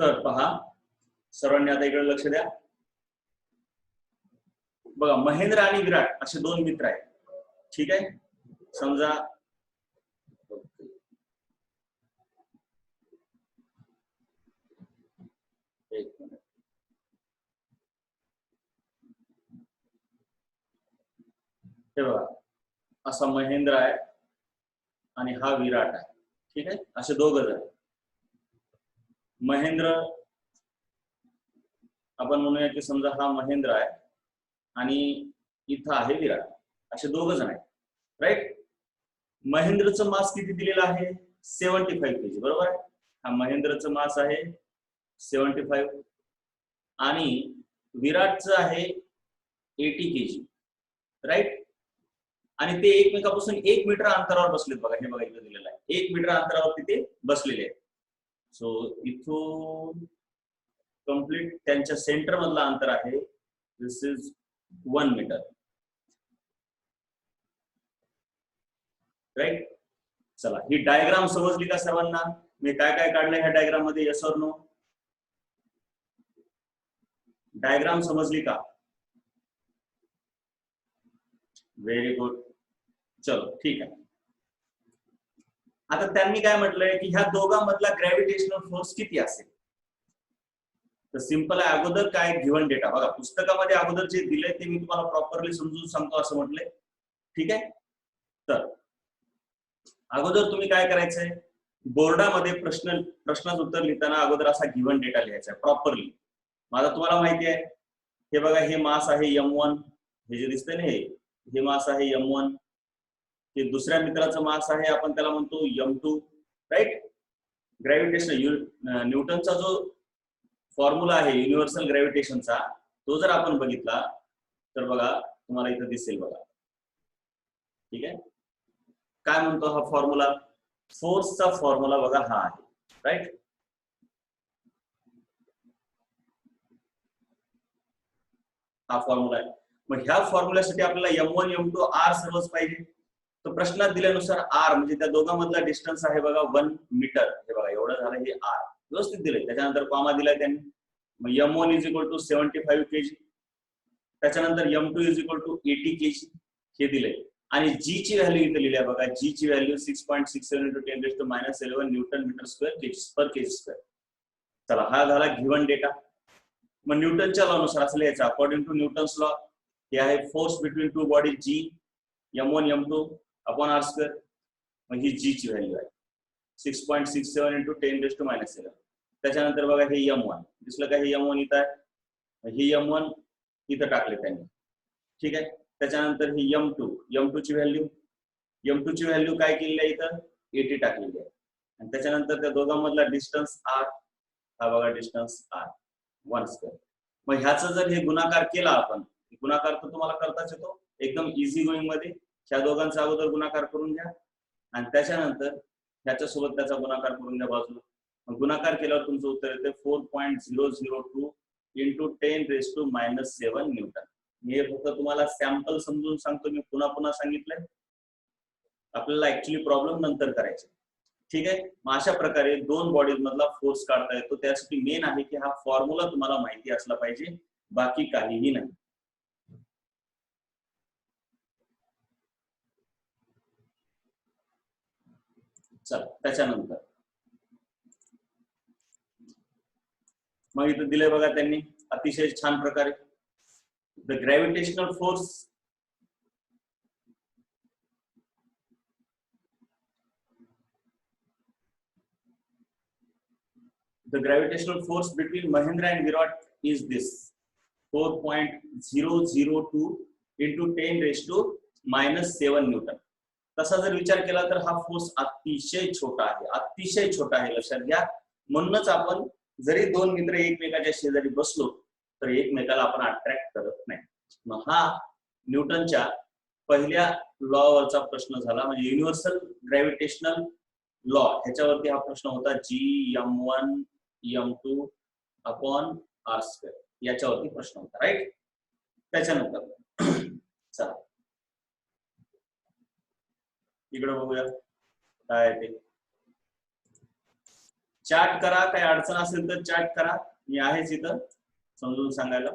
तर पहा सर्वांनी आता इकडे लक्ष द्या. बघा महेंद्र आणि विराट असे दोन मित्र आहेत. ठीक आहे, समजा एक मिनिट. हे बघा असा महेंद्र आहे आणि हा विराट आहे. ठीक आहे, असे दोघं जण. महेंद्र आपण म्हणूया की समजा हा महेंद्र आहे आणि इथं आहे विराट, असे दोघं जण आहेत. राईट. महेंद्रचं मास किती दिलेलं आहे? 75 kg. बरोबर आहे. हा महेंद्रचं मास आहे 75 आणि विराटचं आहे 80 kg. राईट. आणि ते एकमेकापासून 1 मीटर अंतरावर बसलेत. बघा हे बघा इथं दिलेलं आहे 1 मीटर अंतरावर तिथे बसलेले आहेत. सो इथून कंप्लीट त्यांच्या सेंटर मधलं अंतर आहे दिस इज 1 मीटर. राईट. चला ही डायग्राम समजली का सर्वांना? मी काय काय काढलंय ह्या डायग्राम मध्ये? Yes or no? डायग्राम समजली का? Very good. चलो ठीक आहे. आता त्यांनी काय म्हटलंय की ह्या दोघांमधला ग्रॅव्हिटेशनल फोर्स किती असेल? तर सिंपल आहे. अगोदर काय गिव्हन डेटा बघा पुस्तकामध्ये अगोदर जे दिलंय ते मी तुम्हाला प्रॉपरली समजून सांगतो असं म्हटलंय. ठीक आहे. तर अगोदर तुम्ही काय करायचंय, बोर्डामध्ये प्रश्नाचं उत्तर लिहिताना अगोदर असा गिव्हन डेटा लिहायचा प्रॉपरली. माझा तुम्हाला माहिती आहे हे बघा हे मास आहे m1. हे जे दिसतंय ना हे मास आहे m1. हे दुसऱ्या मित्राचं मास आहे आपण त्याला म्हणतो m2. राईट. ग्रॅव्हिटेशन न्यूटनचा जो फॉर्म्युला आहे युनिव्हर्सल ग्रॅव्हिटेशनचा तो जर आपण बघितला तर बघा तुम्हाला इथं दिसेल बघा. ठीक आहे. काय म्हणतो हा फॉर्म्युला? फोर्सचा फॉर्म्युला बघा हा आहे. राईट. हा फॉर्म्युला आहे. मग ह्या फॉर्म्युल्यासाठी आपल्याला m1 m2 r सर्वच पाहिजे. तर प्रश्नात दिल्यानुसार r म्हणजे त्या दोघांमधला डिस्टन्स आहे बघा 1 मीटर. हे बघा एवढं झालं हे r व्यवस्थित दिलंय. त्याच्यानंतर कॉमा दिलाय त्यांनी. मग m1 is equal to 75 kg. त्याच्यानंतर m2 is equal to 80 kg हे दिलंय. आणि g ची व्हॅल्यू इथे लिहिली आहे बघा. g ची व्हॅल्यू 6.67 × 10⁻11 न्यूटन मीटर स्क्वेअर पर केजी स्क्वेअर. चला हा झाला गिव्हन डेटा. मग न्यूटनच्या लॉ नुसार असं लिहायचं अकॉर्डिंग टू न्यूटन्स लॉ हे आहे force between two bodies g m1 m2 upon r square. मग ही g ची व्हॅल्यू आहे 6.67 × 10⁻11. त्याच्यानंतर बघा हे m1 दिसलं का? हे m1 इथं आहे. हे m1 इथं टाकले त्यांनी. ठीक आहे. त्याच्यानंतर ही m2 ची व्हॅल्यू काय केलेली आहे इथं 80 टाकलेली आहे. आणि त्याच्यानंतर त्या दोघांमधला डिस्टन्स r हा बघा डिस्टन्स r 1 स्क्वेअर. मग ह्याचा जर हे गुणाकार केला आपण, गुणाकार तर तुम्हाला करताच येतो एकदम इझी गोईंग मध्ये. ह्या दोघांचा अगोदर गुणाकार करून घ्या आणि त्याच्यानंतर ह्याच्यासोबत त्याचा गुणाकार करून घ्या बाजूला. मग गुणाकार केल्यावर तुमचं उत्तर येते 4.002 × 10⁻⁻7 न्यूटन. हे फक्त तुम्हाला सॅम्पल समजून सांगतो मी. पुन्हा पुन्हा सांगितलंय. आपल्याला ऍक्च्युली प्रॉब्लेम नंतर करायचे. ठीक आहे. मग अशा प्रकारे दोन बॉडीज मधला फोर्स काढता येतो. त्यासाठी मेन आहे की हा फॉर्म्युला तुम्हाला माहिती असला पाहिजे, बाकी काहीही नाही. चला त्याच्यानंतर मग इथं दिलंय बघा त्यांनी अतिशय छान प्रकारे the gravitational force between Mahendra and Virat is this 4.002 × 10⁻⁻7 Newton. तसा जर विचार केला तर हा फोर्स अतिशय छोटा आहे, अतिशय छोटा आहे. लक्षात घ्या. म्हणूनच आपण जरी दोन मित्र एकमेकाच्या शेजारी बसलो तर एकमेकाला आपण अट्रॅक्ट करत नाही. मग हा न्यूटनच्या पहिल्या लॉ वरचा प्रश्न झाला. म्हणजे युनिव्हर्सल ग्रॅव्हिटेशनल लॉ ह्याच्यावरती हा प्रश्न होता Gm1 m2 upon r square याच्यावरती प्रश्न होता. राईट. त्याच्यानंतर चला इकडे बघूया काय ते. चॅट करा, काही अडचण असेल तर चॅट करा, मी आहेच इथं समजून सांगायला.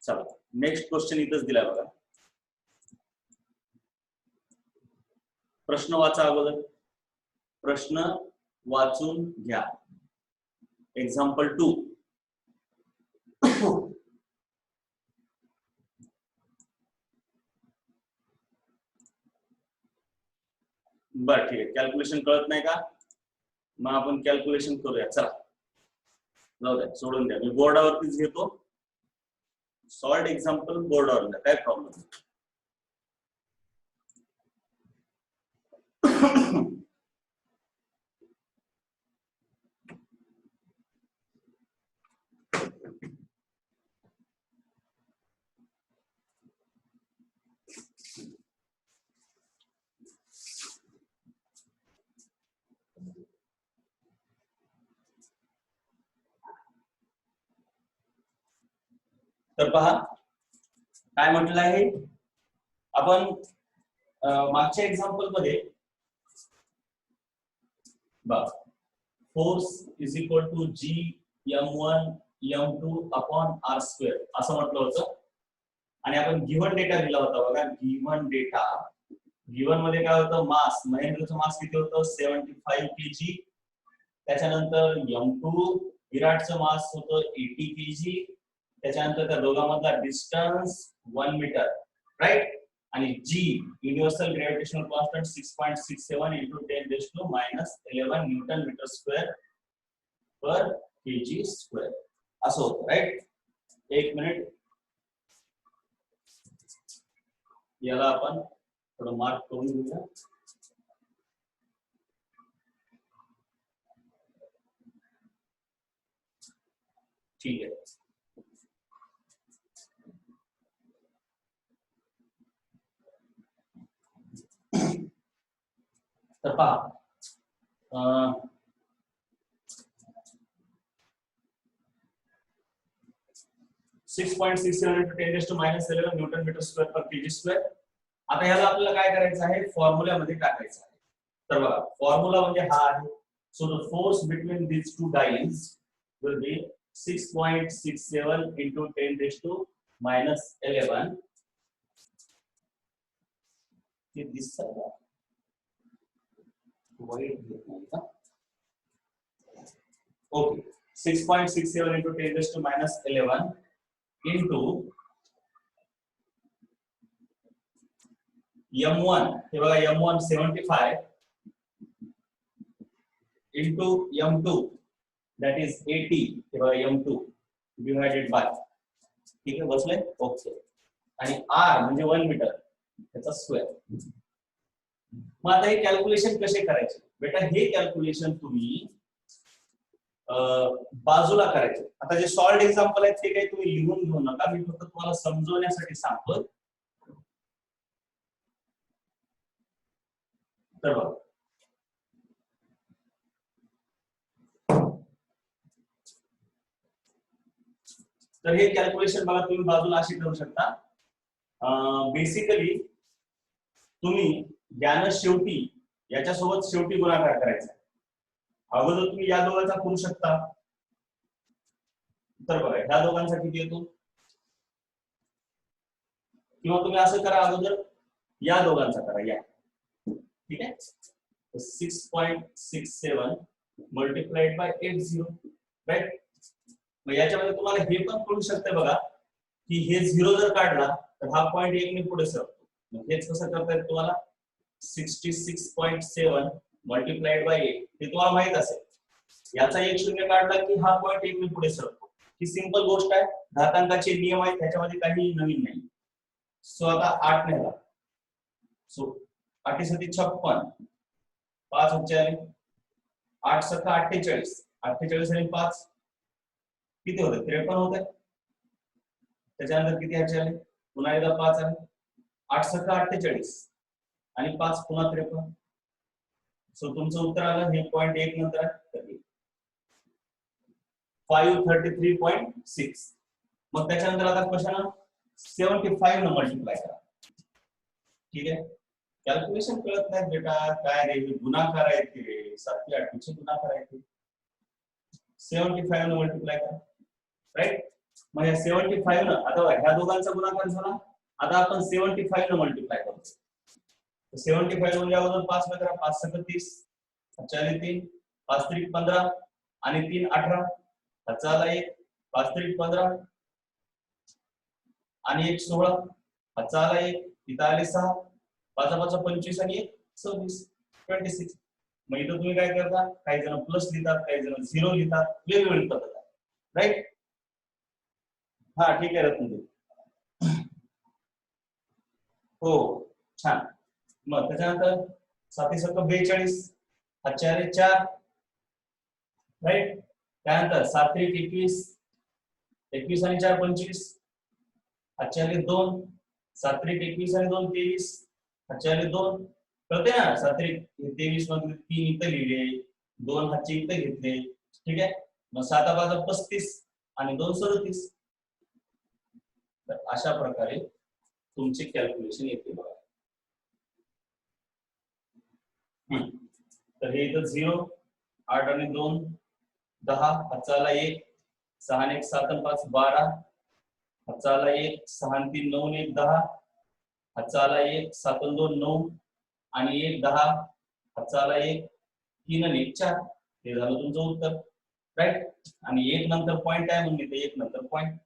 चला नेक्स्ट क्वेश्चन इथंच दिलाय बघा. प्रश्न वाचा अगोदर, प्रश्न वाचून घ्या. एक्झाम्पल 2. बर ठीक आहे, कॅल्क्युलेशन कळत नाही का? मग आपण कॅल्क्युलेशन करूया. चला जाऊ द्या, सोडून द्या, मी बोर्डावरतीच घेतो. सॉल्ड एक्झाम्पल बोर्डावर द्या, काय प्रॉब्लेम नाही. तर पहा काय म्हटलं आहे आपण मागच्या एक्झाम्पल मध्ये बघा, force is equal to G m1 m2 upon r square असं म्हटलं होतं. आणि आपण गिव्हन डेटा दिला होता बघा. गिव्हन डेटा, गिव्हन मध्ये काय होतं, मास, महेंद्रचं मास किती होतं 75 kg. त्याच्यानंतर m2 विराटचं मास होतं 80 kg. त्याच्यानंतर त्या दोघांमधला डिस्टन्स 1 मीटर, राईट. आणि G universal gravitational constant 6.67 × 10⁻11 newton metre square per kg square असं होतं, राईट. एक मिनिट, याला आपण थोडं मार्क करून घेऊया. ठीक आहे. तर पहा 6.67 × 10⁻11 newton metre square per kg square. आता ह्याला आपल्याला काय करायचं आहे, फॉर्म्युल्यामध्ये टाकायचं आहे. तर बघा फॉर्म्युला म्हणजे हा आहे. So the force between these two dies will be 6.67 × 10⁻11. हे दिसतं का? ओके, 6.67 × 10⁻11 into m1, हे बघा m1 75 into m2 that is 80, हे बघा m2 divided by, ठीक आहे बसलंय. ओके. आणि r म्हणजे 1 मीटर, त्याचा स्क्वेअर. मग आता हे कॅल्क्युलेशन कसे करायचे बेटा? हे कॅल्क्युलेशन तुम्ही बाजूला करायचे. आता जे सॉल्ड एक्झाम्पल आहेत ते काही तुम्ही लिहून घेऊ नका, मी फक्त तुम्हाला समजवण्यासाठी सांगतो. तर बघा, तर हे कॅल्क्युलेशन बघा तुम्ही बाजूला अशी करू शकता. बेसिकली तुम्ही यानं शेवटी, याच्यासोबत शेवटी गुणाकार करायचा. अगोदर तुम्ही या दोघांचा करू शकता. तर बघा ह्या दोघांचा किती येतो, किंवा तुम्ही असं करा, अगोदर या दोघांचा करा या, ठीक आहे. 6.67 मल्टिप्लाइड बाय 80, राईट. मग याच्यामध्ये तुम्हाला हे पण कळू शकते बघा की हे 0 जर काढला तर हा पॉइंट 1 ने पुढे सरतो. मग हेच कसं करता येईल तुम्हाला, 66.7 मल्टिप्लाइड बाय 8 हे तुम्हाला माहित असेल. याचा 1 0 काढला की हा पॉइंट 1 ने पुढे सरतो. ही सिंपल गोष्ट आहे, घातांकाचे नियम आहेत, त्याच्यामध्ये काही नवीन नाही. सो आता 8 ने झाला, सो 8 × 7 56, 5 उच्चारे 8 × 7 48, 48 आणि 5 किती होते, 53 होते. त्याच्यानंतर किती ह्याचे आले, पुन्हा एकदा 5 आले, 8 × 7 48 आणि 5 पुन्हा 53. सो तुमचं उत्तर आलं हे पॉइंट 1 नंतर आहे 533.6. मग त्याच्यानंतर आता क्वेश्चन 75 न मल्टिप्लाय करा, ठीक आहे. कॅल्क्युलेशन कळत नाही बेटा, काय रे गुणाकार आहेत की रे, 7 8 गुणाकार आहेत 75 न मल्टिप्लाय करा, राईट. मग या 75 न आता ह्या दोघांचा गुणाकार झाला, आता आपण 75 न मल्टिप्लाय करतो. 75 म्हणजे अगोदर 5 न करा, 5 × 30, 3 5 × 15 आणि 3 18, 1 5 × 15 आणि 1 16, 1 इथं आले 6, 5 5 25 आणि 1 26, 26. मग इथं तुम्ही काय करता, काही जण प्लस लिहितात, काही जण 0 लिहितात, वेगवेगळी पद्धत आहे, राईट. हा ठीक आहे रत्नदेव, हो छान. मग त्याच्यानंतर 7 7 42, 4 4, राईट. त्यानंतर 7 3 21, 21 आणि 4 25, 2, 7 3 21 आणि 2 23, 2 कळते ना. 7 3 23 मध्ये 3 इथं लिहिले, 2 हातचे इथं घेतले, ठीक आहे. मग 7 5 35 आणि 2 37. तर अशा प्रकारे तुमचे कॅल्क्युलेशन येते बघा. तर हे इथं 0, 8 आणि 2 10, 1 6 आणि 1 7 आणि 5 12, 1 6 आणि 3 9 आणि 1 10, 1 7 आणि 2 9 आणि 1 10, 1 3 आणि 1 4. हे झालं तुमचं उत्तर, राईट. आणि 1 नंतर पॉइंट आहे म्हणून इथे 1 नंतर पॉइंट.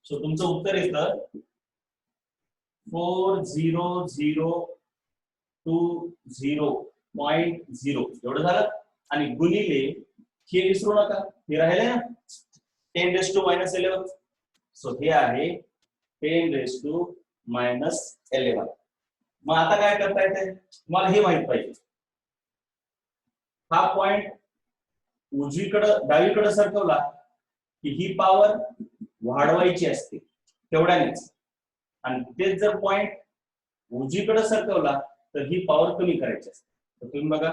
सो तुमचं उत्तर येतं 4020.0 एवढं झालं. आणि गुणिले हे विसरू नका, हे राहिले ना 10⁻⁻11. सो हे आहे 10⁻⁻11. मग आता काय करता येते, तुम्हाला हे माहित पाहिजे, हा पॉइंट उजवीकडे डावीकडे सरकवला की ही पॉवर वाढवायची असते तेवढ्यानेच, आणि तेच जर पॉइंट उजवीकडे सरकवला तर ही पॉवर कमी करायची असते. तर तुम्ही बघा,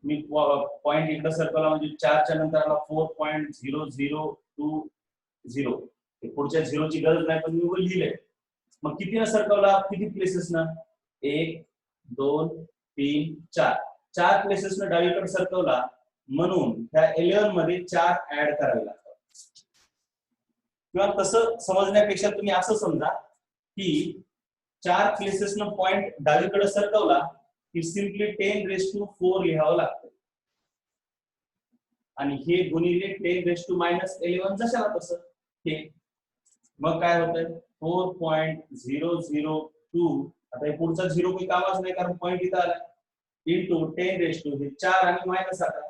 मी पॉइंट इकडे सरकवला म्हणजे 4 च्या नंतर आला 4.0020. पुढच्या 0 ची गरज नाही पण मी लिहिले. मग किती न सरकवला, किती प्लेसेस ना, 1 2 3 4 4 प्लेसेस न डावीकडे सरकवला, म्हणून त्या 11 मध्ये 4 ऍड करावे लागतात. किंवा तसं समजण्यापेक्षा तुम्ही असं समजा की 4 प्लेसेस न पॉइंट डावीकडे सरकवला की सिंपली 10⁻⁴ लिहावं लागतं, आणि हे गुणिले 10⁻⁻11 जशाला तसं हे. मग काय होतंय 4.002. आता हे पुढचा 0 काही कामाच नाही कारण पॉइंट इथं आला, इंटू 10⁻⁴ आणि -11.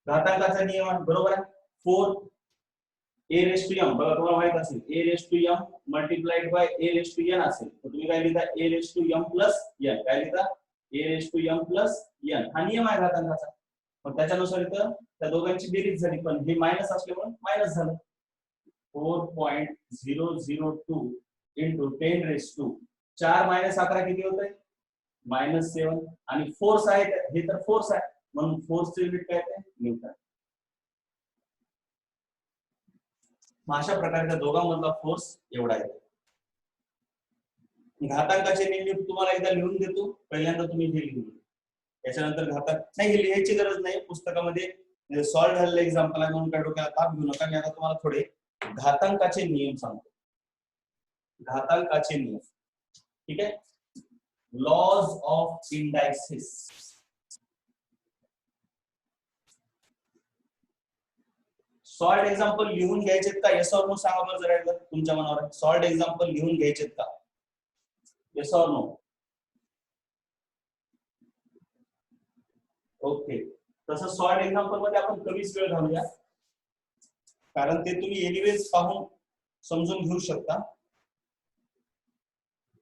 घातांकाचा नियम बरोबर आहे. 4 बघा तुम्हाला माहित असेल a⁻m मल्टिप्लाइड बाय a⁻n असेल, तर तुम्ही काय लिहिता a⁻m प्लस n. काय लिहिता a⁻m प्लस n. हा नियम आहे घातांकाचा. मग त्याच्यानुसार इथं त्या दोघांची बेरीज झाली, पण हे मायनस असल्यामुळे मायनस झालं. 4.002 इंटू 10⁻⁴ 11 किती होत आहे -7. आणि फोर्स आहे, हे तर फोर्स आहे म्हणून फोर्सचे युनिट काय आहे न्यूटन. अशा प्रकारे त्या दोघांमधला फोर्स एवढा आहे. घातांकाचे नियम तुम्हाला एकदा लिहून देतो, पहिल्यांदा तुम्ही हे लिहून, याच्यानंतर घातांक नाही, हे लिहायची गरज नाही पुस्तकामध्ये, सॉल्व्ह झालेलं एक्झाम्पल आहे म्हणून काय डोक्याला ताप घेऊ नका. मी आता तुम्हाला थोडे घातांकाचे नियम सांगतो. घातांकाचे नियम, ठीक आहे. Laws of indices. Solved example लिहून घ्यायचेत का, येस ऑर नो सांगा बरं जरा एकदा तुमच्या मनावर. सॉल्ड एक्झाम्पल लिहून घ्यायचेत का, येस ऑर नो? ओके. तसं सॉल्ड एक्झाम्पल मध्ये आपण कमीच वेळ घालूया, कारण ते तुम्ही एनिवेज पाहून समजून घेऊ शकता.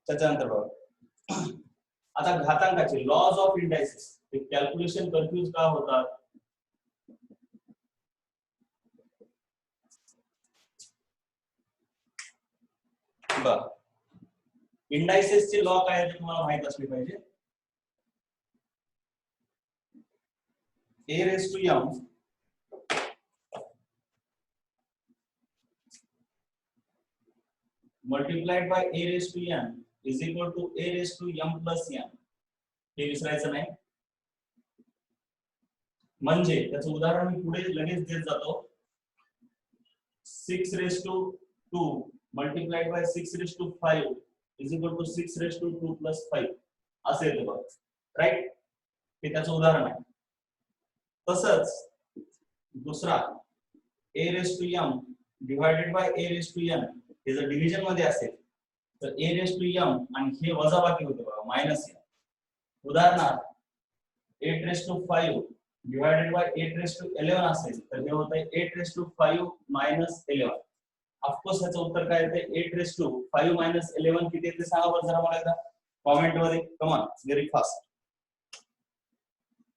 त्याच्यानंतर बघा, आता घातांकाचे लॉज ऑफ इंडायसिस, ते कॅल्क्युलेशन कन्फ्यूज का होतात. बघा, इंडायसिसचे लॉ काय आहे ते तुम्हाला माहित असले पाहिजे. a⁻m multiplied by a⁻n is equal to A raise to M plus N, हे विसरायचं नाही. म्हणजे त्याचं उदाहरण मी पुढे लगेच देत जातो. 6 raise to 2 multiplied by 6 raise to 5 is equal to 6 raise to 2 plus 5 असे येते बघ, राईट. हे त्याचं उदाहरण आहे. तसंच दुसरा a raise to m divided by a raise to n, हे जर डिव्हिजन मध्ये असेल तर a रेस टू m आणि हे वजाबाकी होते बघा मायनस n. उदाहरणार्थ 8 raise to 5 divided by 8 raise to 11 असेल तर हे होत आहे 8 रेस टू 5 मायनस 11. ऑफकोर्स ह्याचं उत्तर काय येते, 8 रेस टू 5 मायनस 11 किती येते सांगा बरं जरा मला एकदा कमेंट मध्ये. Come on, very fast.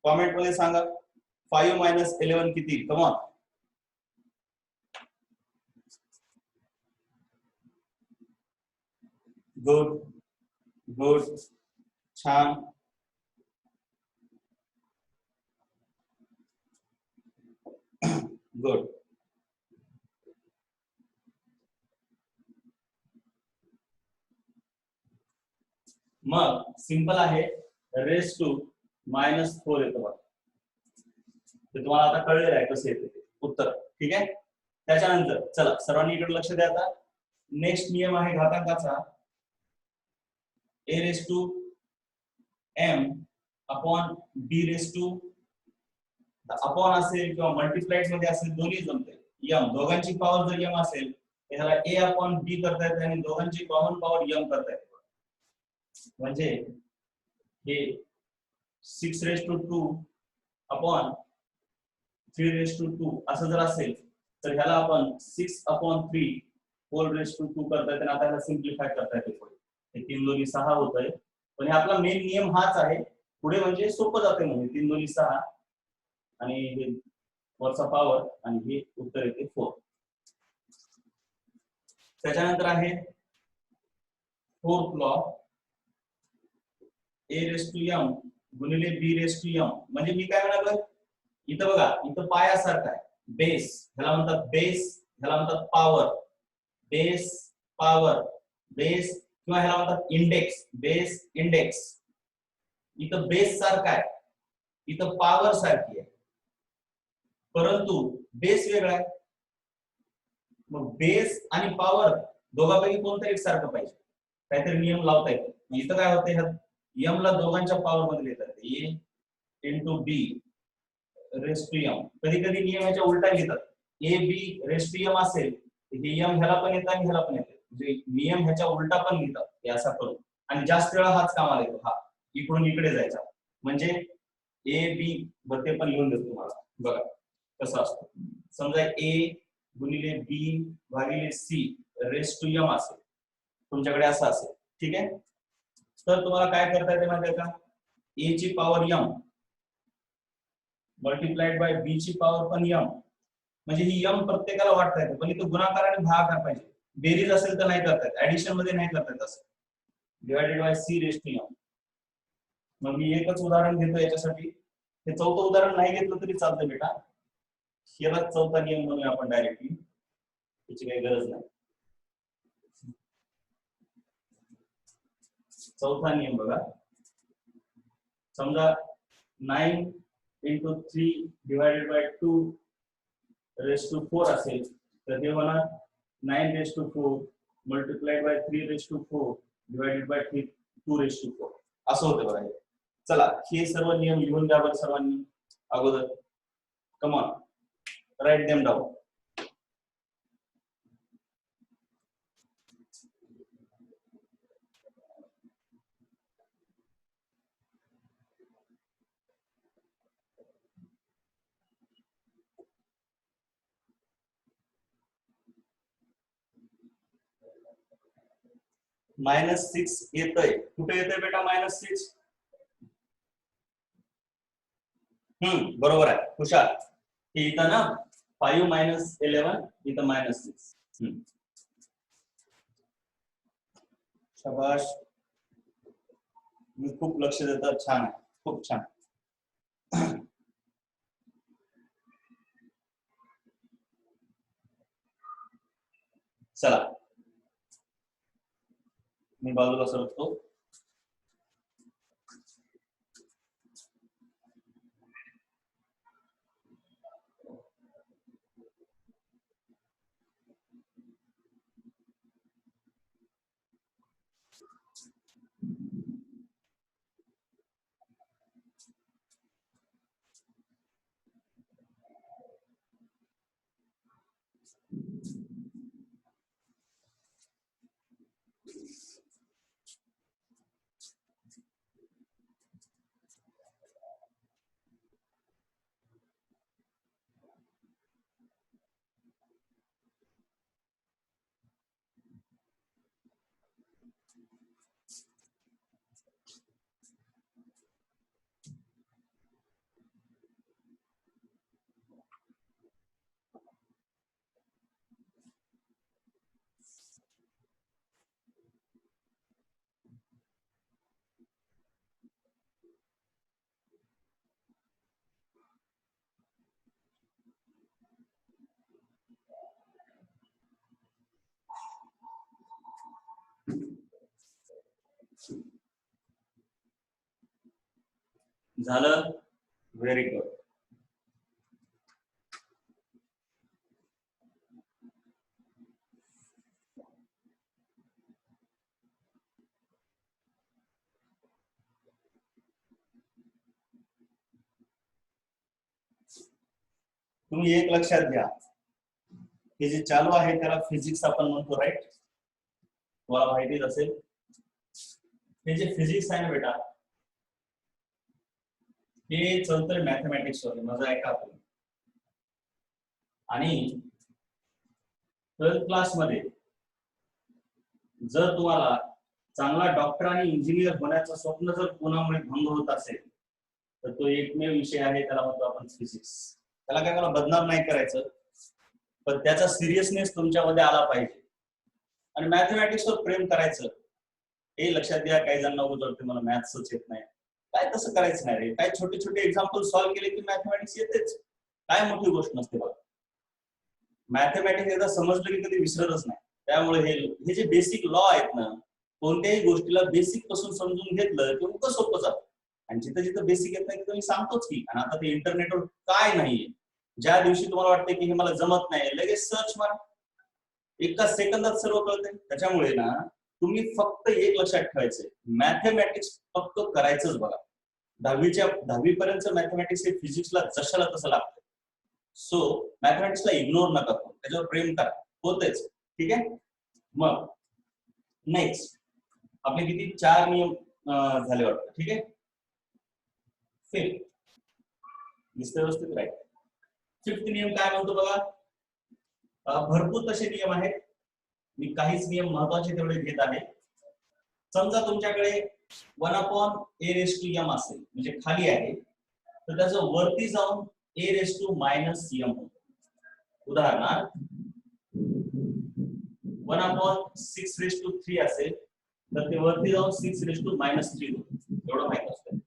Comment मध्ये सांगा 5 मायनस 11 किती. Come on. गुड गुड, छान. गुड. मग सिंपल आहे, रेस टू मायनस 4 येतो बघा. ते तुम्हाला आता कळलेलं आहे कसं येते उत्तर, ठीक आहे. त्याच्यानंतर चला सर्वांनी इकडे लक्ष द्या. आता नेक्स्ट नियम आहे घातांकाचा, A raise to M upon B raise to, upon असेल किंवा मल्टिप्लाइड मध्ये असेल दोन्ही जमते. यम दोघांची पॉवर जर यम असेल तर ह्याला ए अपॉन बी करता येते आणि दोघांची कॉमन पॉवर यम करता येते. म्हणजे हे 6 raise to 2 upon 3 raise to 2 असं जर असेल तर ह्याला आपण 6 अपॉन 3 होल रेस टू 2 करता येते. आता ह्याला सिम्प्लिफाय करता येते पुढे. हे 3 दोन्ही 6 होत आहे. पण हे आपला मेन नियम हाच आहे. पुढे म्हणजे सोपं जाते, म्हणजे 3 दोन्ही 6 आणि हे वरचा पॉवर आणि हे उत्तर येते 4. त्याच्यानंतर आहे fourth law, A raise to M गुणिले बी रेस टू एम. म्हणजे मी काय म्हणालो, इथं बघा इथं पायासारखा आहे बेस, ह्याला म्हणतात बेस, ह्याला म्हणतात पॉवर. बेस पॉवर बेस, किंवा ह्याला म्हणतात इंडेक्स, बेस इंडेक्स. इथं बेस सारखा आहे, इथं पॉवर सारखी आहे, परंतु बेस वेगळा आहे. मग बेस आणि पॉवर दोघांपैकी कोणतरी एक सारखं पाहिजे, काहीतरी नियम लावता येतो. इथं काय होते, एम ला दोघांच्या पॉवर मध्ये लिहितात, A into B raise to M. कधी कधी नियम ह्याच्या उलटा लिहितात, A B raise to M असेल हे एम ह्याला पण येतं आणि ह्याला पण येते, म्हणजे नियम ह्याच्या उलटा पण लिहितात हे असा करून. आणि जास्त वेळा हाच कामाला येतो, हा इकडून इकडे जायचा. म्हणजे ए बी ते पण लिहून देतो तुम्हाला बघा कसं असतं. समजा ए गुणिले बी भागिले सी रेस टू एम असेल तुमच्याकडे असं असेल, ठीक आहे. तर तुम्हाला काय करता येते माहिती आहे का, ए ची पॉवर एम मल्टिप्लाइड बाय बी ची पॉवर पण एम. म्हणजे ही एम प्रत्येकाला वाटता येते, पण इथं गुणाकार आणि भागाकार पाहिजे. बेरीज असेल तर नाही करता येत, ऍडिशन मध्ये नाही करता येत असं. Divided by C raise to M. मग मी एकच उदाहरण घेतो याच्यासाठी. हे चौथं उदाहरण नाही घेतलं तरी चालतं बेटा, याला चौथा नियम म्हणूया आपण डायरेक्टली, त्याची काही गरज नाही. चौथा नियम बघा, समजा 9 into 3 divided by 2 raise to 4 असेल तर हे होणार 9 raise to 4 multiplied by 3 raise to 4 divided by 2 raise to 4 असं होतं बघा. चला हे सर्व नियम लिहून द्या बरं सर्वांनी अगोदर. Come on, write them down. -6 येतंय, कुठे येतंय बेटा -6? बरोबर आहे, हुशार. हे इथं ना 5 मायनस 11 इथं -6. शाबाश, मी खूप लक्ष देतात, छान आहे, खूप छान. चला मी बाजूला सरकतो. झालं. Very good. तुम्ही एक लक्षात घ्या, हे जे चालू आहे त्याला फिजिक्स आपण म्हणतो, राईट? तुम्हाला माहितीच असेल. हे जे फिजिक्स आहे ना बेटा, हे चलतंय मॅथमॅटिक्स वर. माझं ऐका आपण. आणि 12th क्लासमध्ये जर तुम्हाला चांगला डॉक्टर आणि इंजिनियर होण्याचं स्वप्न जर कोणामुळे भंग होत असेल तर तो एकमेव विषय आहे, त्याला म्हणतो आपण फिजिक्स. त्याला काय मला बदनाम नाही करायचं, पण त्याचा सिरियसनेस तुमच्यामध्ये आला पाहिजे. आणि मॅथमॅटिक्सवर प्रेम करायचं. हे लक्षात घ्या, काही जणांना उजळते मला मॅथ्सच येत नाही. काय तसं करायचं नाही रे. काय छोटे छोटे एक्झाम्पल सॉल्व्ह केले की मॅथमॅटिक्स येतेच. काय मोठी गोष्ट नसते बघा. मॅथमॅटिक्स एकदा समजलं की कधी विसरतच नाही. त्यामुळे हे जे बेसिक लॉ आहेत ना, कोणत्याही गोष्टीला बेसिक पासून समजून घेतलं की खूप सोपं जातं. आणि जिथं जिथं बेसिक येत नाही तिथं मी सांगतोच की. आणि आता ते इंटरनेटवर काय नाहीये, ज्या दिवशी तुम्हाला वाटतं की हे मला जमत नाही, लगेच सर्च मारा, एका सेकंदात सर्व कळते. त्याच्यामुळे ना तुम्ही फक्त एक लक्षात ठेवायचंय, मॅथमॅटिक्स फक्त करायचंच बघा. 10वी पर्यंत मॅथमॅटिक्स हे फिजिक्सला जशाला तसं लागतं. सो मॅथमॅटिक्सला इग्नोर नका करू, त्याच्यावर प्रेम करा, होतेच. ठीक आहे. मग नेक्स्ट आपले किती 4 नियम झाले वाटतं. ठीक आहे. फिफ्थ दिसतं व्यवस्थित, राईट? फिफ्थ नियम काय म्हणतो बघा. भरपूर तसे नियम आहेत, मी काहीच नियम महत्वाचे तेवढे घेत आहे. समजा तुमच्याकडे 1/a⁻m असेल, म्हणजे खाली आहे, तर त्याचं वरती जाऊन a⁻−m होतं. उदाहरणार्थ 1/6�3 असेल तर ते वरती जाऊन 6⁻³ होतं. एवढं माहित असतं.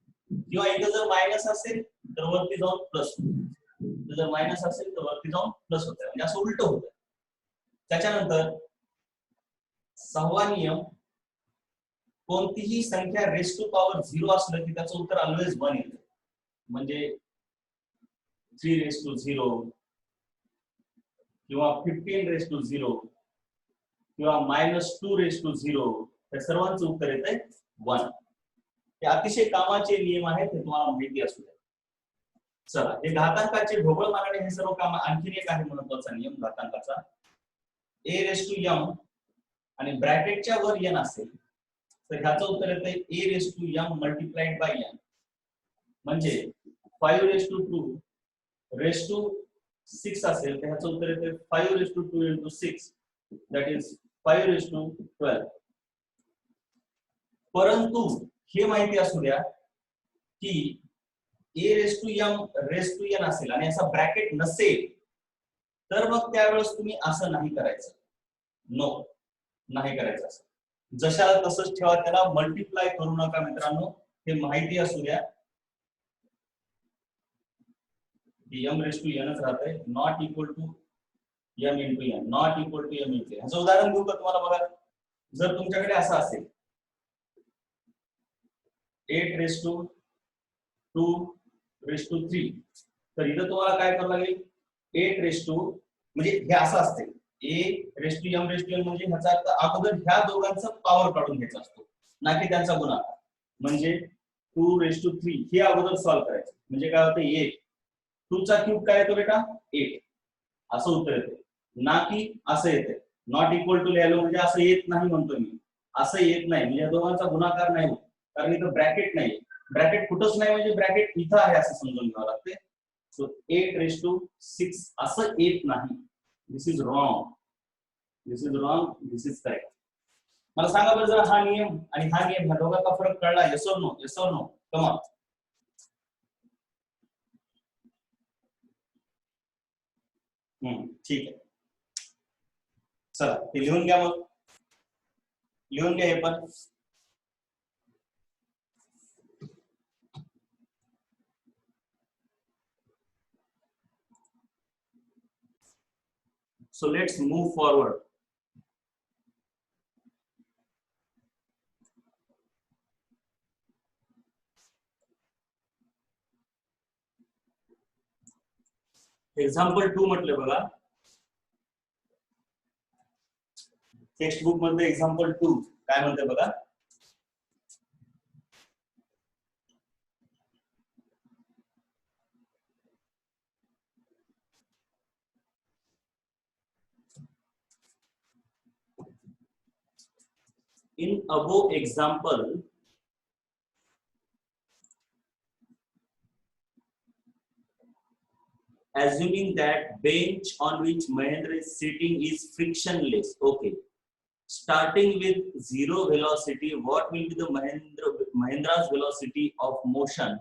किंवा इथं जर मायनस असेल तर वरती जाऊन प्लस होतं. जर मायनस असेल तर वरती जाऊन प्लस होतं. म्हणजे असं उलट होतं. त्याच्यानंतर 6वा नियम, कोणतीही संख्या रेस टू पॉवर 0 असलं की त्याचं उत्तर ऑलवेज 1 येतं. म्हणजे 3⁻0 किंवा 15⁻0 किंवा -2⁻0, त्या सर्वांचं उत्तर येतंय 1. हे अतिशय कामाचे नियम आहेत, हे तुम्हाला माहिती असू द्या. चला, हे घातांकाचे ढोबळ मारणे हे सर्व काम. आणखीन एक आहे महत्वाचा नियम घातांकाचा, a⁻m आणि ब्रॅकेटच्या वर n असेल तर ह्याचं उत्तर येतंय a⁻m मल्टिप्लाइड बाय n. म्हणजे 5⁻2⁶ असेल तर ह्याचं उत्तर येतंय 5⁻2 × 6, दॅट इज 5⁻12. परंतु हे माहिती असू द्या की a⁻m⁻n असेल आणि असा ब्रॅकेट नसेल तर मग त्यावेळेस तुम्ही असं नाही करायचं. नो, नाही करायचं. असं जशाला तसंच ठेवा, त्याला मल्टिप्लाय करू नका मित्रांनो. हे माहिती असू द्या की m⁻n राहतंय, not equal to m × n, not equal to m × n. ह्याचं उदाहरण देऊ का तुम्हाला बघा. जर तुमच्याकडे असं असेल 8^2 तर इथं तुम्हाला काय करावं लागेल 8 म्हणजे हे असं असते A^m म्हणजे ह्याचा अर्थ अगोदर ह्या दोघांचा पॉवर काढून घ्यायचा असतो ना की त्यांचा गुणाकार म्हणजे 2^3 हे अगोदर सॉल्व्ह करायचं म्हणजे काय होतं 8 2 चा क्यूब काय येतो बेटा 8 असं उत्तर येते ना की असं येते नॉट इक्वल टू लिहायला म्हणजे असं येत नाही म्हणतो मी असं येत नाही म्हणजे या दोघांचा गुणाकार नाही होत कारण इथं ब्रॅकेट नाही ब्रॅकेट कुठंच नाही म्हणजे ब्रॅकेट इथं आहे असं समजून घ्यावं लागते सो 8^6 असं येत नाही this is wrong this is correct मला सांगा बरं जरा हा नियम आणि हा नियम ह्या दोघांचा फरक कळला येस और नो कम ऑन ठीक आहे चला ते लिहून घ्या मग लिहून घ्या हे पण so let's move forward example 2 म्हटलं बघा टेक्स्ट बुक मध्ये एक्झाम्पल 2 काय म्हणते बघा in above example assuming that bench on which Mahendra is sitting is frictionless okay starting with 0 velocity what will be the Mahendra's velocity of motion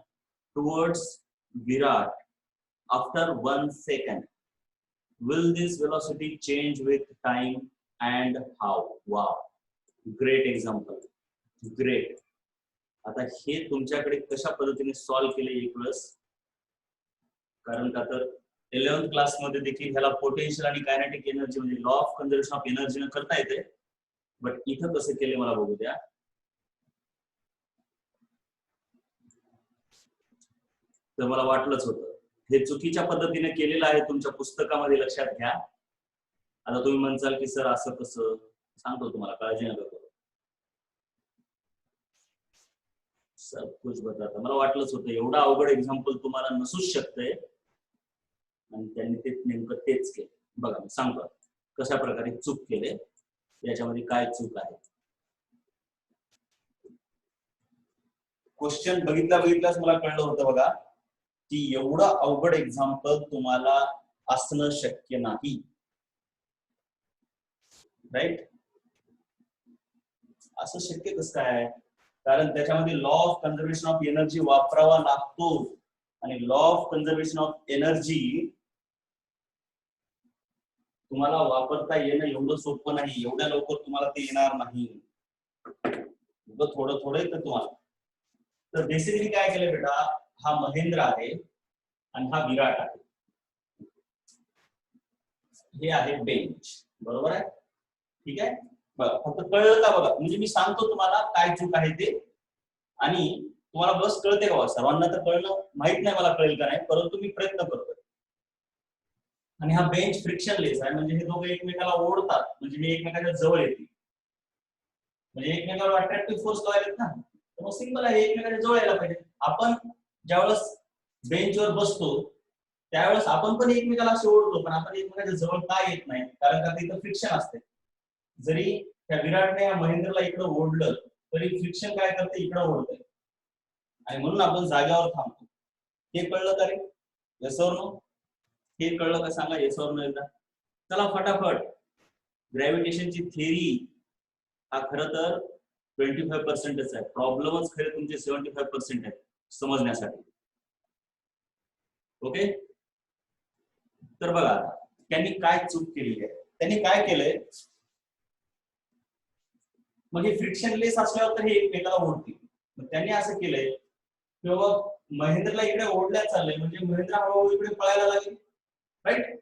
towards Virat after 1 second will this velocity change with time and how wow great example great आता हे तुमच्याकडे कशा पद्धतीने solve केले एक वेळेस कारण का तर 11th क्लास मध्ये देखील ह्याला पोटेन्शियल आणि कायनेटिक एनर्जी म्हणजे law of conservation of energy न करता येते बट इथं कसं केले मला बघू द्या तर मला वाटलंच होतं हे चुकीच्या पद्धतीने केलेलं आहे तुमच्या पुस्तकामध्ये लक्षात घ्या आता तुम्ही म्हणसाल की सर असं कसं सांगतो तुम्हाला काळजी नका करू सब कुछ बताता मला वाटलंच होतं एवढा अवघड एक्झाम्पल तुम्हाला नसूच शकतंय आणि त्यांनी ते नेमकं तेच केलं बघा मी सांगतो कशा प्रकारे चूक केले याच्यामध्ये काय चूक आहे क्वेश्चन बघितल्याच मला कळलं होतं बघा की एवढं अवघड एक्झाम्पल तुम्हाला असणं शक्य नाही राईट असं शक्य कसं काय कारण त्याच्यामध्ये law of conservation of energy वापरावा लागतो आणि law of conservation of energy तुम्हाला वापरता येणं एवढं सोपं नाही एवढ्या लवकर तुम्हाला ते येणार नाही थोडं थोडं येतं तुम्हाला तर बेसिकली काय केलं बेटा हा महेंद्र आहे आणि हा विराट आहे हे आहे बेंच बरोबर आहे ठीक आहे बघा फक्त कळलं का बघा म्हणजे मी सांगतो तुम्हाला काय चूक आहे ते आणि तुम्हाला बस कळते का सर्वांना तर कळलं माहित नाही मला कळेल का नाही परंतु मी प्रयत्न करतोय आणि हा बेंच फ्रिक्शनलेस आहे म्हणजे हे दोघे एकमेकाला ओढतात म्हणजे हे एकमेकाच्या जवळ येतील म्हणजे एकमेकावर अट्रॅक्टिव्ह फोर्स लावायला ना तर मग सिंपल आहे एकमेकाच्या जवळ यायला पाहिजे आपण ज्यावेळेस बेंचवर बसतो त्यावेळेस आपण पण एकमेकाला असे ओढतो पण आपण एकमेकाच्या जवळ का येत नाही कारण का तिथं फ्रिक्शन असते जरी त्या विराटने या महेंद्रला इकडं ओढलं तरी फ्रिक्शन काय करते इकडं ओढतंय आणि म्हणून आपण जागेवर थांबतो हे कळलं तरी येस और नो हे कळलं का सांगा येस और नो एकदा चला फटाफट ग्रॅव्हिटेशनची थिअरी हा खरं तर 25% आहे प्रॉब्लेमच खरे तुमचे 75% आहेत समजण्यासाठी ओके तर बघा त्यांनी काय चूक केली आहे त्यांनी काय केलंय मग हे फ्रिक्शनलेस असल्यावर तर हे एकमेकाला ओढतील मग त्यांनी असं केलंय किंवा महेंद्रला इकडे ओढण्यात चाललंय म्हणजे महेंद्र हळूहळू इकडे पळायला लागेल राईट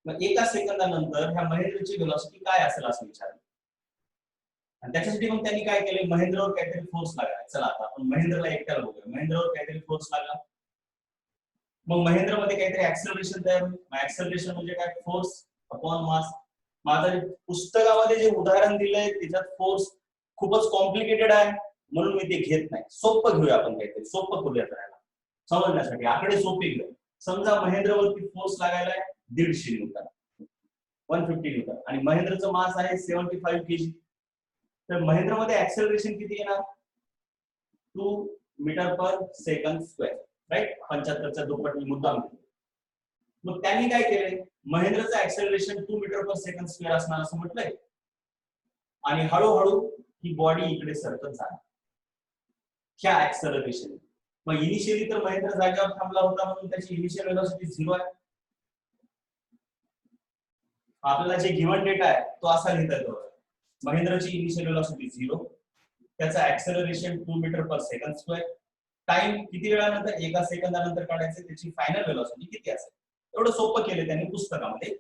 मग एका सेकंदानंतर ह्या महेंद्रची व्हेलॉसिटी काय असेल असं विचारलं आणि त्याच्यासाठी मग त्यांनी काय केलं, महेंद्रवर काहीतरी फोर्स लागला. चला आता आपण महेंद्रला एकट्याला बघूया. महेंद्रवर काहीतरी फोर्स लागला, मग महेंद्रमध्ये काहीतरी ऍक्सेलरेशन तयार होईल. ऍक्सेलरेशन म्हणजे काय, फोर्स अपॉन मास. माझं पुस्तकामध्ये जे उदाहरण दिलंय त्याच्यात फोर्स खूपच कॉम्प्लिकेटेड आहे, म्हणून मी ते घेत नाही. सोपं घेऊया आपण, काहीतरी सोपं करूया करायला समजण्यासाठी, आकडे सोपे घेऊया. समजा महेंद्रवरती फोर्स लागायला आहे 150 न्यूटन, 150 न्यूटन, आणि महेंद्रचं मास आहे 75 kg. तर महेंद्रमध्ये ऍक्सेलरेशन किती येणार, 2 मीटर पर सेकंड स्क्वेअर, राईट. 75च्या दुप्पट मुद्दाम. मग त्यांनी काय केलंय, महेंद्रचं ऍक्सेलरेशन 2 मीटर पर सेकंड स्क्वेअर असणार असं म्हटलंय, आणि हळूहळू ही बॉडी इकडे सरकत जाणार ह्या ऍक्सेलरेशन. मग इनिशियली तर महेंद्र जागेवर थांबला होता म्हणून त्याची इनिशियल वेलोसिटी 0 आहे. आपल्याला जे गिवन डेटा आहे तो असा लिहिता येतो, महेंद्रची इनिशियल वेलोसिटी 0, त्याचा ऍक्सेलरेशन 2 मीटर पर सेकंड स्क्वेअर, टाइम किती वेळानंतर, 1 सेकंदानंतर काढायचे, त्याची फायनल वेलोसिटी किती असेल. एवढं सोपं केलं त्यांनी पुस्तकामध्ये.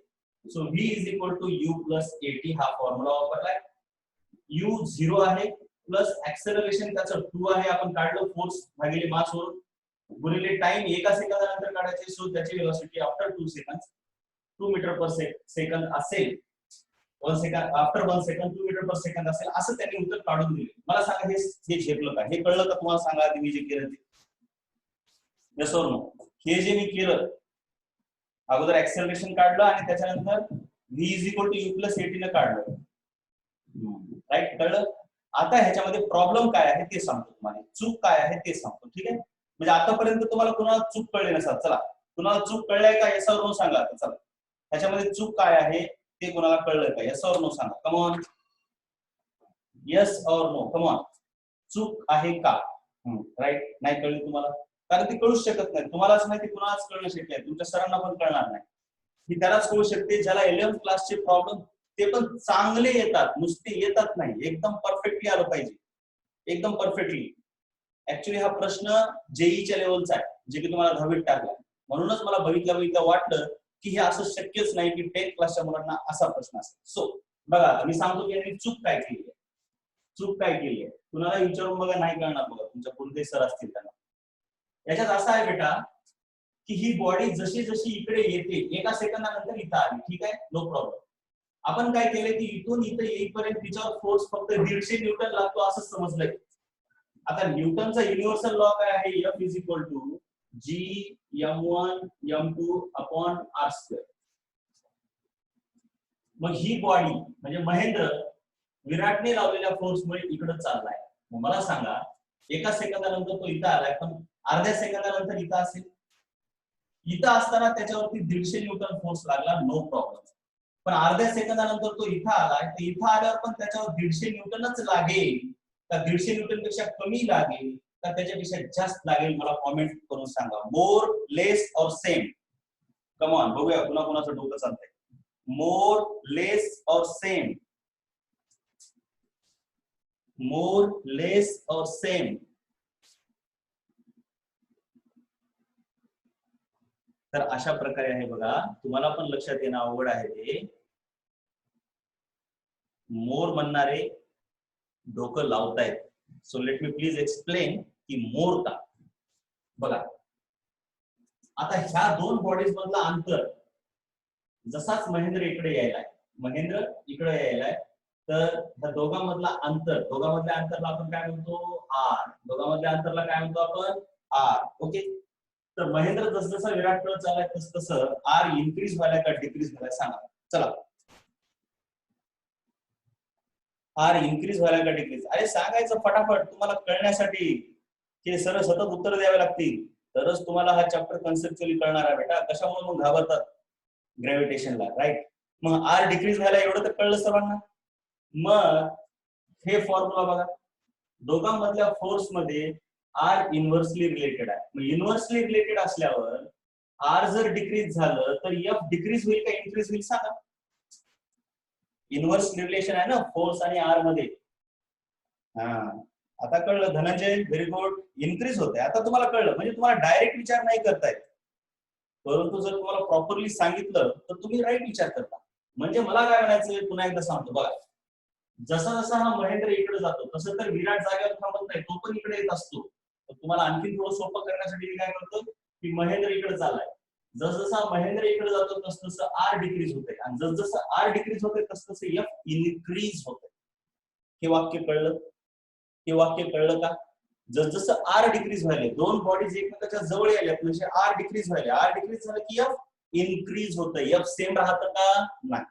So v is equal to u plus at हा फॉर्म्युला वापरलाय. u 0 आहे, प्लस ऍक्सेलरेशन त्याचं 2 आहे, आपण काढलं फोर्स भागिले मास वरून, गुणिले टाइम 1 सेकंदानंतर काढायचे. सो त्याची velocity after 2 seconds 2 metre per सेकंद असेल. 1 second after 1 second 2 metre per सेकंद असेल, असं त्यांनी उत्तर काढून दिले. मला सांगा हे झेपलं का, हे कळलं का तुम्हाला? सांगा आधी मी जे केलं ते. यस और नो? हे जे मी केलं, अगोदर ऍक्सेलरेशन काढलं आणि त्याच्यानंतर v is equal to u plus at न काढलं, राईट. कळलं? आता ह्याच्यामध्ये प्रॉब्लेम काय आहे ते सांगतो तुम्हाला, चूक काय आहे ते सांगतो, ठीक आहे. म्हणजे आतापर्यंत तुम्हाला कुणाला चूक कळली नसेल. चला, कुणाला चूक कळलंय का, यस और नो सांगा. चला, ह्याच्यामध्ये चूक काय आहे ते कुणाला कळलंय का, यस और नो सांगा. कम ऑन, यस और नो, कम ऑन. चूक आहे का, राईट. नाही कळली तुम्हाला, कारण ती कळूच शकत नाही. तुम्हालाच माहिती, कुणालाच कळणं शक्य आहे, तुमच्या सरांना पण कळणार नाही. ही त्यालाच कळू शकते ज्याला 11th क्लासचे प्रॉब्लेम ते पण चांगले येतात, नुसते येतात नाही, एकदम परफेक्टली आलं पाहिजे, एकदम परफेक्टली. ऍक्च्युली हा प्रश्न जेईच्या लेवलचा आहे, जे की तुम्हाला 10वीत टाकला. म्हणूनच मला बघितल्या वाटलं की हे असं शक्यच नाही की 10th क्लासच्या मुलांना असा प्रश्न असेल. सो बघा, मी सांगतो की यांनी चूक काय केली आहे. चूक काय केली आहे कुणाला विचारून बघा, नाही कळणार बघा, तुमच्या कोणते सर असतील त्यांना. याच्यात असं आहे बेटा की ही बॉडी जशी जशी इकडे येते, 1 सेकंदानंतर इथं आली, ठीक आहे, नो प्रॉब्लेम. आपण काय केलंय की इथून इथं येईपर्यंत तिच्यावर फोर्स फक्त 150 न्यूटन लागतो असं समजलंय. आता न्यूटनचा युनिव्हर्सल लॉ काय आहे, F is equal to G m1 m2 upon r square. मग ही बॉडी म्हणजे महेंद्र विराटने लावलेल्या फोर्समुळे इकडे चाललाय. मग मला सांगा, 1 सेकंदानंतर तो इथं आलाय, पण अर्ध्या सेकंदानंतर इथं असेल. इथं असताना त्याच्यावरती 150 न्यूटन फोर्स लागला, नो प्रॉब्लेम. पण अर्ध्या सेकंदानंतर तो इथं आलाय, तर इथं आल्यावर पण त्याच्यावर 150 न्यूटनच लागेल का 150 न्यूटन पेक्षा कमी लागेल का त्याच्यापेक्षा जास्त लागेल? मला कमेंट करून सांगा. मोर, लेस और सेम. कम ऑन, बघूया कुणाचं डोकं चालतंय. मोर, लेस और सेम. मोर, लेस और सेम. तर अशा प्रकारे आहे बघा, तुम्हाला पण लक्षात येणं अवघड आहे ते. मोर म्हणणारे डोकं लावतायत. So let me please explain की मोर का. बघा, आता ह्या दोन बॉडीज मधला अंतर, जसाच महेंद्र इकडे यायलाय, महेंद्र इकडे यायलाय, तर ह्या दोघांमधला दोघांमधल्या अंतरला आपण काय म्हणतो, आर. दोघांमधल्या अंतरला काय म्हणतो आपण, आर. ओके. तर महेंद्र जसं विराट कडे चाललाय तसं आर इन्क्रीज व्हायला का डिक्रीज व्हायला सांगा. चला, आर इन्क्रीज व्हायला का डिक्रीज? अरे सांगायचं फटाफट, तुम्हाला कळण्यासाठी की सर सतत उत्तर द्यावे लागतील, तरच तुम्हाला हा चॅप्टर कन्सेप्च्युअली कळणार आहे बेटा. कशामुळे मग घाबरतात? ग्रॅव्हिटेशनला, राईट. मग आर डिक्रीज व्हायला एवढं तर कळलं सर्वांना. मग हे फॉर्म्युला बघा, दोघांमधल्या फोर्स मध्ये आर इन्व्हर्सली रिलेटेड आहे. मग इन्व्हर्सली रिलेटेड असल्यावर आर जर डिक्रीज झालं तर एफ डिक्रीज होईल का इन्क्रीज होईल सांगा. इन्व्हर्स रिलेशन आहे ना फोर्स आणि आर मध्ये. हा, आता कळलं धनंजय, व्हेरी गुड. इन्क्रीज होते, आता तुम्हाला कळलं. म्हणजे तुम्हाला डायरेक्ट विचार नाही करतायत, परंतु जर तुम्हाला प्रॉपरली सांगितलं तर तुम्ही राईट विचार करता. म्हणजे मला काय म्हणायचं, पुन्हा एकदा सांगतो बघा. जसा जसा हा महेंद्र इकडे जातो तसं तर विराट जागेवर थांबत नाही, तो पण इकडे येत असतो. तर तुम्हाला आणखी थोडं सोपं करण्यासाठी मी काय करतो की महेंद्र इकडे चाललाय, जसजसा महेंद्र इकडे जातो तस तसं आर डिक्रीज होते, आणि जसजसं आर डिक्रीज होते तस तसं एफ इन्क्रीज होते. हे वाक्य कळलं? हे वाक्य कळलं का? जसजसं आर डिक्रीज व्हायले, दोन बॉडीज एकमेकाच्या जवळ आल्यात म्हणजे आर डिक्रीज व्हायले, आर डिक्रीज झालं की एफ इन्क्रीज होतं. एफ सेम राहतं का? नाही.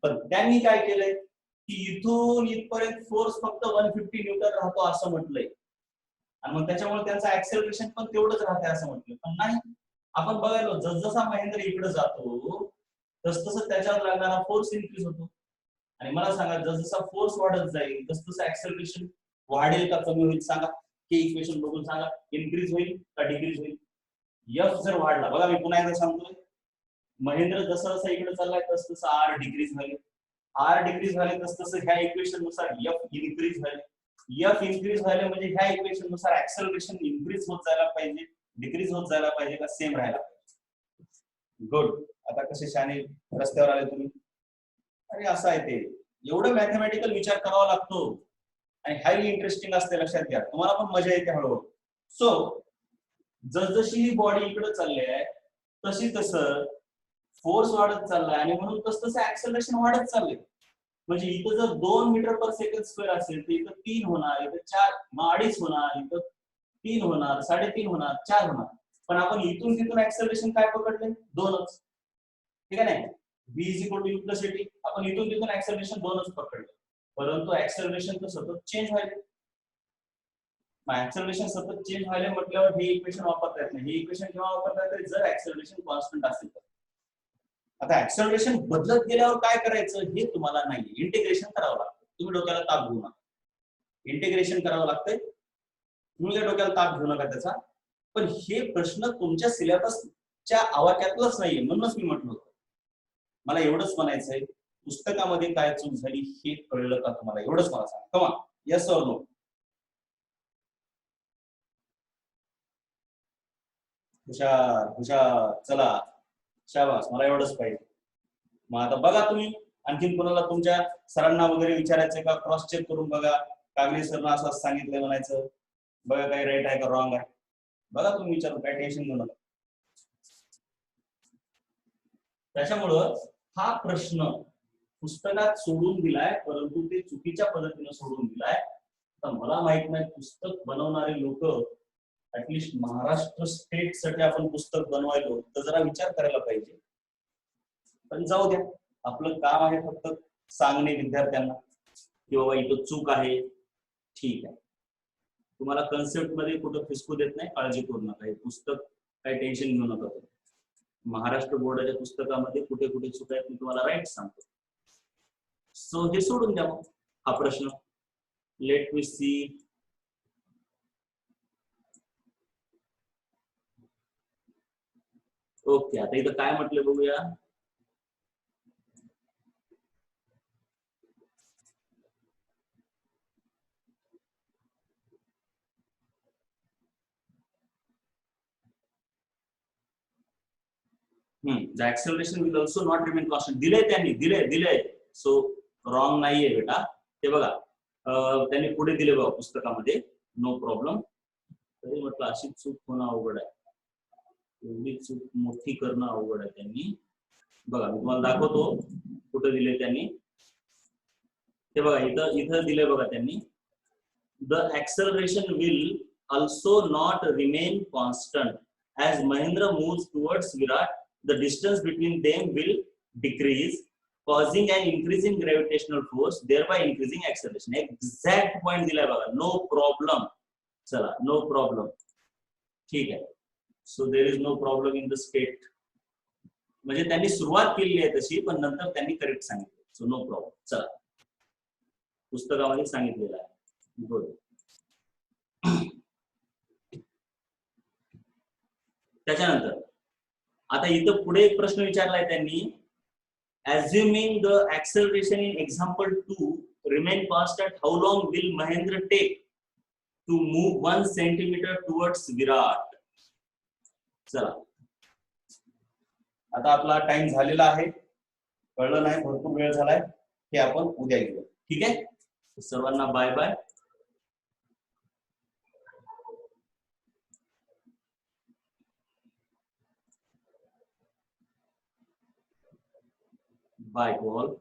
पण त्यांनी काय केलंय की इथून इथपर्यंत फोर्स फक्त 150 न्यूटन राहतो असं म्हटलंय, आणि मग त्याच्यामुळे त्यांचं ऍक्सेलरेशन पण तेवढंच राहते असं म्हटलं. पण नाही, आपण बघायलो जसजसा महेंद्र इकडे जातो तसतसं त्याच्यावर लागणारा फोर्स इन्क्रीज होतो. आणि मला सांगा जसजसा फोर्स वाढत जाईल तसतसं ऍक्सेलरेशन वाढेल का कमी होईल? सांगा, हे इक्वेशन बघून सांगा, इन्क्रीज होईल का डिक्रीज होईल? एफ जर वाढला, बघा मी पुन्हा एकदा सांगतोय, महेंद्र जसं जसं इकडे चाललाय तस तसं आर डिक्रीज व्हायला, आर डिक्रीज झाले तस तसं ह्या इक्वेशन नुसार एफ इन्क्रीज व्हायला, एफ इन्क्रीज व्हायला म्हणजे ह्या इक्वेशन नुसार ऍक्सेलरेशन इन्क्रीज होत जायला पाहिजे, डिक्रीज होत जायला पाहिजे का सेम राहायला पाहिजे? गुड. आता कसे शाने रस्त्यावर आले तुम्ही? अरे असं आहे ते, एवढं मॅथमॅटिकल विचार करावा लागतो आणि हायली इंटरेस्टिंग असते, लक्षात घ्या, तुम्हाला पण मजा येते हळूहळू. सो जसजशी ही बॉडी इकडे चालली आहे तशी तसं फोर्स वाढत चाललाय, आणि म्हणून तस तसं ऍक्सेलरेशन वाढत चाललंय. म्हणजे इथं जर 2 मीटर पर सेकंड स्क्वेअर असेल तर इथं 3 होणार, इथं 4, मग 2.5 होणार, इथं 3 होणार, 3.5 होणार, 4 होणार. पण आपण इथून तिथून ऍक्सेलरेशन काय पकडले? 2च. ठीक आहे नाही? v is equal to U plus at, आपण इथून तिथून ऍक्सेलरेशन 2च पकडले, परंतु ऍक्सेलरेशन तर सतत चेंज व्हायले. ऍक्सेलरेशन सतत चेंज व्हायले म्हटल्यावर हे इक्वेशन वापरता येत नाही. हे इक्वेशन केव्हा वापरता येते? जर ऍक्सेलरेशन कॉन्स्टंट असेल तर. आता ऍक्सेलरेशन बदलत गेल्यावर काय करायचं हे तुम्हाला नाहीये, इंटिग्रेशन करावं लागतं. तुम्ही डोक्याला ताप घेऊ नका, इंटिग्रेशन करावं लागतंय, तुम्ही काय डोक्याला ताप घेऊ नका त्याचा. पण हे प्रश्न तुमच्या सिलेबसच्या आवाक्यातलंच नाहीये, म्हणूनच मी म्हटलं होतं. मला एवढंच म्हणायचंय, पुस्तकामध्ये काय चूक झाली हे कळलं का तुम्हाला? एवढंच मला सांगा. कमा यस और नो? हुशार हुशार, चला शाबास, मला एवढंच पाहिजे. मग आता बघा तुम्ही आणखीन कोणाला तुमच्या सरांना वगैरे विचारायचंय का? क्रॉस चेक करून बघा, कागणे सरनं असं सांगितलंय म्हणायचं, बघा काही राईट आहे का रॉंग आहे, बघा तुम्ही विचारून, काय टेन्शन घेऊ नका. त्याच्यामुळं हा प्रश्न पुस्तकात सोडून दिलाय, परंतु ते चुकीच्या पद्धतीने सोडून दिलाय. तर मला माहित नाही पुस्तक बनवणारे लोक, ऍटलिस्ट महाराष्ट्र स्टेट साठी आपण पुस्तक बनवायलो तर जरा विचार करायला पाहिजे. पण जाऊ द्या, आपलं काम आहे फक्त सांगणे विद्यार्थ्यांना की बाबा इथं चूक आहे, ठीक आहे. तुम्हाला कन्सेप्ट मध्ये कुठं फिसकू देत नाही, काळजी करू नका. हे पुस्तक काही टेन्शन घेऊ नका. महाराष्ट्र बोर्डाच्या पुस्तकामध्ये कुठे कुठे चुका आहेत मी तुम्हाला राईट सांगतो. सो हे सोडून द्या मग हा प्रश्न. Let me C. ओके, आता इथं काय म्हटलं बघूया. The acceleration will also not remain constant. दिले त्यांनी, दिले. सो रॉंग नाहीये बेटा. ते बघा त्यांनी पुढे दिले बघा पुस्तकामध्ये, नो प्रॉब्लेम. तरी म्हटलं अशी चूक होणं अवघड आहे, एवढी चूक मोठी करणं अवघड आहे. त्यांनी बघा मी तुम्हाला दाखवतो कुठे दिले त्यांनी. ते बघा इथं दिले बघा त्यांनी. The acceleration will also not remain constant as Mahendra moves towards Virat. The distance between them will decrease, causing an increase in gravitational force, thereby increasing acceleration. Exact point दिलाय बघा, नो प्रॉब्लेम. चला, no problem, ठीक आहे. So there is no problem in the state. म्हणजे त्यांनी सुरुवात केलेली आहे तशी, पण नंतर त्यांनी करेक्ट सांगितलं. So no problem. चला, पुस्तकामध्ये सांगितलेलं आहे. गुड. त्याच्यानंतर आता इथं पुढे एक प्रश्न विचारलाय त्यांनी. Assuming the acceleration in example 2 remain constant, how long will Mahendra take to move 1 centimeter towards Virat? चला, आता आपला टाइम झालेला आहे, कळलं नाही, भरपूर वेळ झालाय, हे आपण उद्या घेऊ. ठीक आहे, सर्वांना बाय बाय. Bye all.